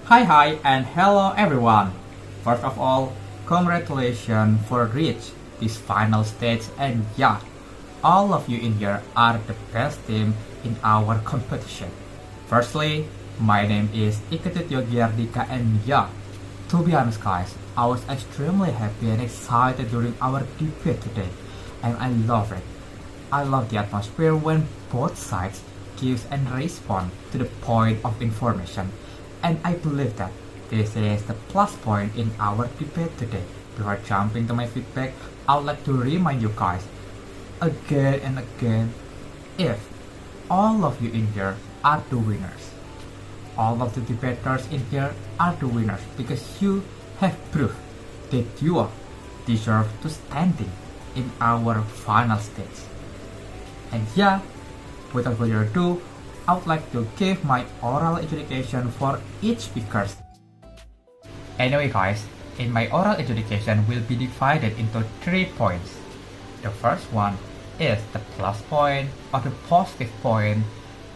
Hi and hello everyone. First of all, congratulations for reach this final stage and yeah, all of you in here are the best team in our competition. Firstly, my name is Ketut Yogi Ardika and yeah, to be honest guys, I was extremely happy and excited during our debate today and I love it. I love the atmosphere when both sides gives and respond to the point of information and I believe that this is the plus point in our debate today. Before jumping to my feedback, I would like to remind you guys again and again if all of you in here are the winners. All of the debaters in here are the winners because you have proof that you deserve to standing in our final stage. And yeah, without further ado, I would like to give my oral adjudication for each speaker. Anyway guys, in my oral adjudication will be divided into 3 points. The first one is the plus point or the positive point.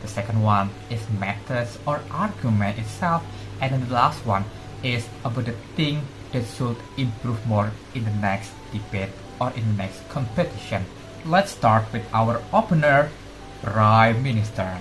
The second one is methods or argument itself. And then the last one is about the thing that should improve more in the next debate or in the next competition. Let's start with our opener, Prime Minister.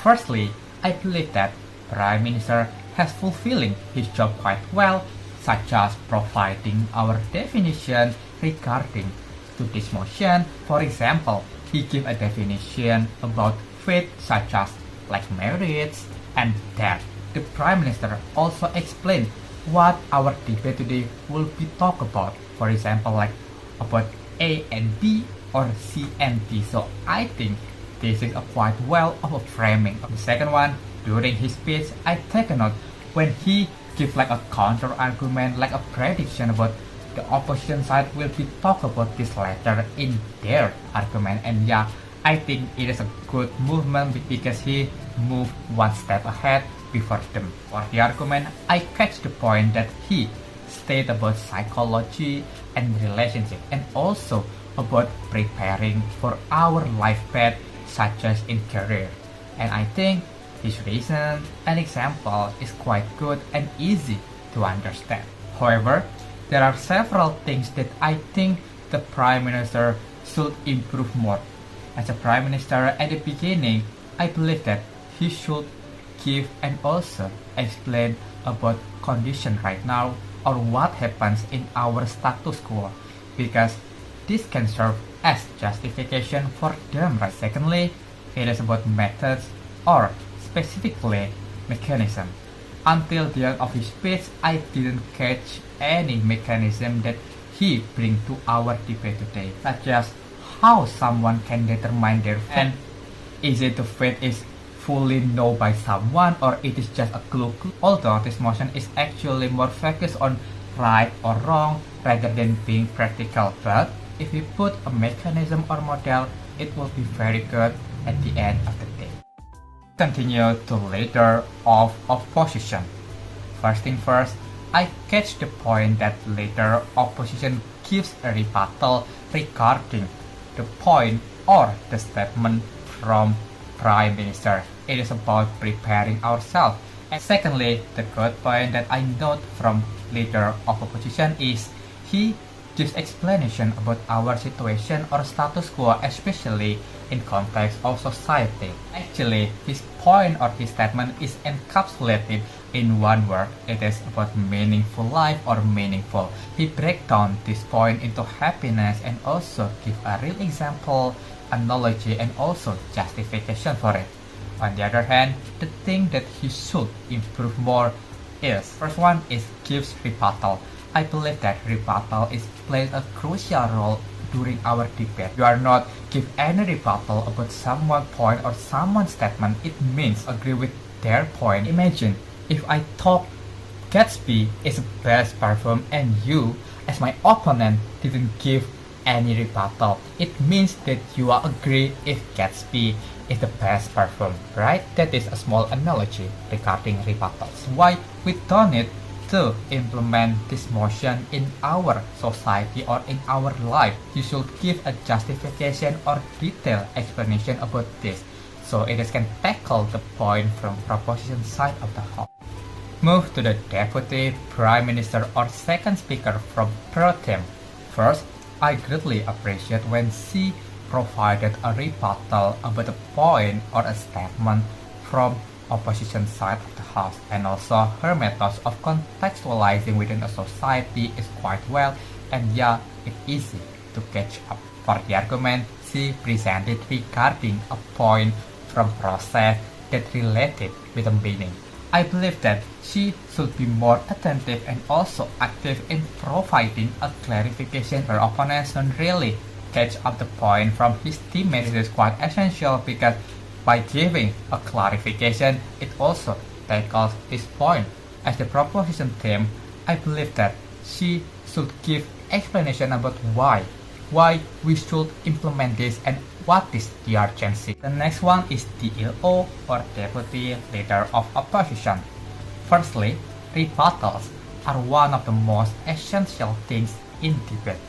Firstly, I believe that Prime Minister has fulfilling his job quite well, such as providing our definition regarding to this motion. For example, he gave a definition about faith such as like marriage and death. The Prime Minister also explained what our debate today will be talk about. For example, like about A and B or C and D. So I think this is a quite well of a framing. The second one, during his speech, I take a note when he give like a counter argument, like a prediction about the opposition side will be talk about this later in their argument. And yeah, I think it is a good movement because he moved one step ahead before them. For the argument, I catch the point that he stated about psychology and relationship and also about preparing for our life path such as in career. And I think his reason and example is quite good and easy to understand. However, there are several things that I think the Prime Minister should improve more. As a Prime Minister at the beginning, I believe that he should give and also explain about condition right now or what happens in our status quo because this can serve as justification for them, right? Secondly, it is about methods or specifically mechanism. Until the end of his speech, I didn't catch any mechanism that he bring to our debate today, such as how someone can determine their faith. And is it the faith is fully known by someone or it is just a clue? Although this motion is actually more focused on right or wrong rather than being practical, but if we put a mechanism or model, it will be very good at the end of the day. Continue to leader of opposition. First thing first, I catch the point that leader opposition gives a rebuttal regarding the point or the statement from Prime Minister. It is about preparing ourselves. And secondly, the good point that I note from leader of opposition is he gives explanation about our situation or status quo, especially in context of society. Actually, his point or his statement is encapsulated in one word. It is about meaningful life or meaningful. He breaks down this point into happiness and also give a real example, analogy and also justification for it. On the other hand, the thing that he should improve more is, first one is gives rebuttal. I believe that rebuttal is plays a crucial role during our debate. You are not give any rebuttal about someone's point or someone's statement. It means agree with their point. Imagine if I thought Gatsby is the best perfume and you, as my opponent, didn't give any rebuttal. It means that you are agree if Gatsby is the best perfume, right? That is a small analogy regarding rebuttals. Why we don't need to implement this motion in our society or in our life. You should give a justification or detailed explanation about this so it can tackle the point from proposition side of the house. move to the Deputy Prime Minister or second speaker from pro tem. First, I greatly appreciate when she provided a rebuttal about a point or a statement from opposition side of the house, and also her methods of contextualizing within a society is quite well, and yeah, it's easy to catch up. For the argument she presented regarding a point from process that related with a meaning, I believe that she should be more attentive and also active in providing a clarification where opponents don't really catch up the point from his teammates. It is quite essential because by giving a clarification, it also tackles his point. As the proposition team, I believe that she should give explanation about why we should implement this and what is the urgency. The next one is DLO or Deputy Leader of Opposition. Firstly, rebuttals are one of the most essential things in debate.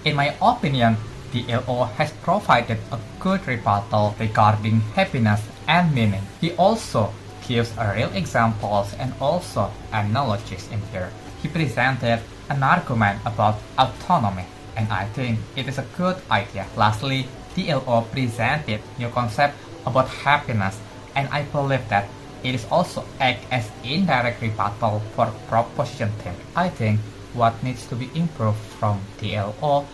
In my opinion, DLO has provided a good rebuttal regarding happiness and meaning. He also gives real examples and also analogies in here. He presented an argument about autonomy, and I think it is a good idea. Lastly, DLO presented new concept about happiness, and I believe that it is also act as indirect rebuttal for proposition team. I think what needs to be improved from DLO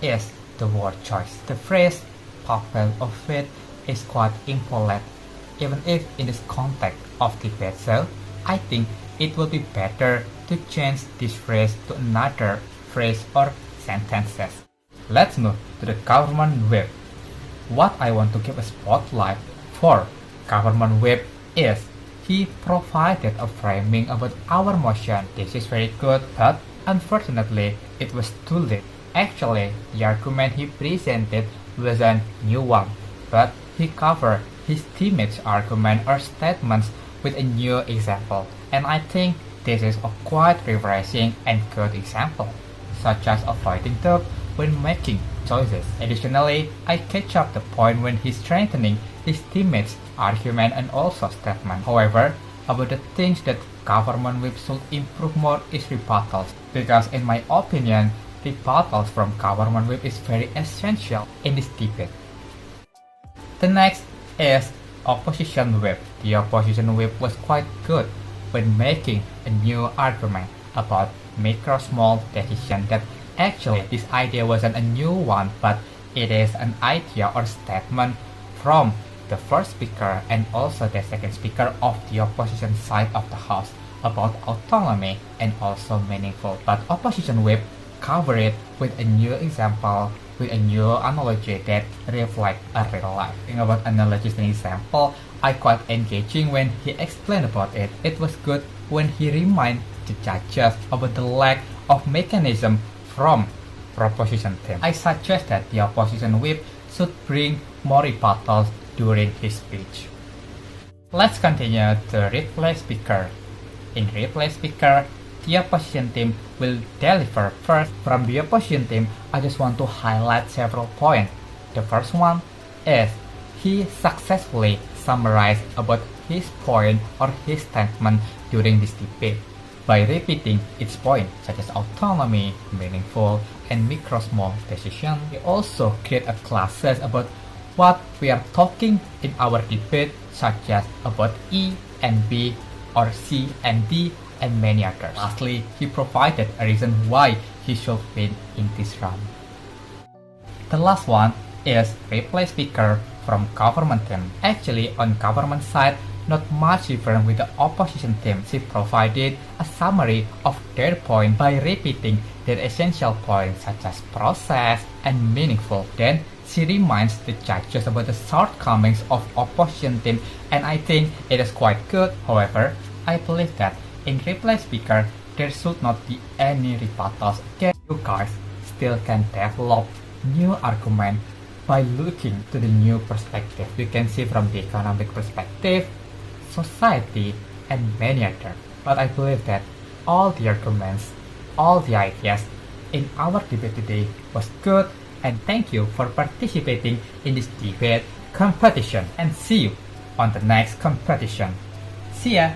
is the word choice. The phrase "puppet of fate" is quite impolite, even if in this context of debate. So I think it will be better to change this phrase to another phrase or sentences. Let's move to the government whip. What I want to give a spotlight for government whip is he provided a framing about our motion. This is very good, but unfortunately it was too late. Actually, the argument he presented was a new one, but he covered his teammates' argument or statements with a new example, and I think this is a quite refreshing and good example, such as avoiding doubt when making choices. Additionally, I catch up the point when he's strengthening his teammates' argument and also statement. However, about the things that government whip should improve more is rebuttals, because in my opinion, rebuttals from government whip is very essential in this debate. The next is opposition whip. The opposition whip was quite good when making a new argument about micro-small decision. That actually this idea wasn't a new one, but it is an idea or statement from the first speaker and also the second speaker of the opposition side of the house about autonomy and also meaningful. But opposition whip cover it with a new example, with a new analogy that reflect a real life. Think about analogies and example, I quite engaging when he explained about it. It was good when he remind the judges about the lack of mechanism from proposition team. I suggest that the opposition whip should bring more rebuttals during his speech. Let's continue to replay speaker. In replay speaker, the opposition team will deliver. First, from the opposition team, I just want to highlight several points. The first one is he successfully summarized about his point or his statement during this debate by repeating its point, such as autonomy, meaningful, and micro-small decision. We also create a classes about what we are talking in our debate, such as about E and B or C and D and many others. Lastly, he provided a reason why he should win in this round. The last one is replay speaker from government team. Actually, on government side, not much different with the opposition team. She provided a summary of their point by repeating their essential points such as process and meaningful. Then she reminds the judges about the shortcomings of opposition team, and I think it is quite good. However, I believe that in replay speaker, there should not be any rebuttals. You guys still can develop new argument by looking to the new perspective. You can see from the economic perspective, society, and many others. But I believe that all the arguments, all the ideas in our debate today was good, and thank you for participating in this debate competition, and see you on the next competition. See ya!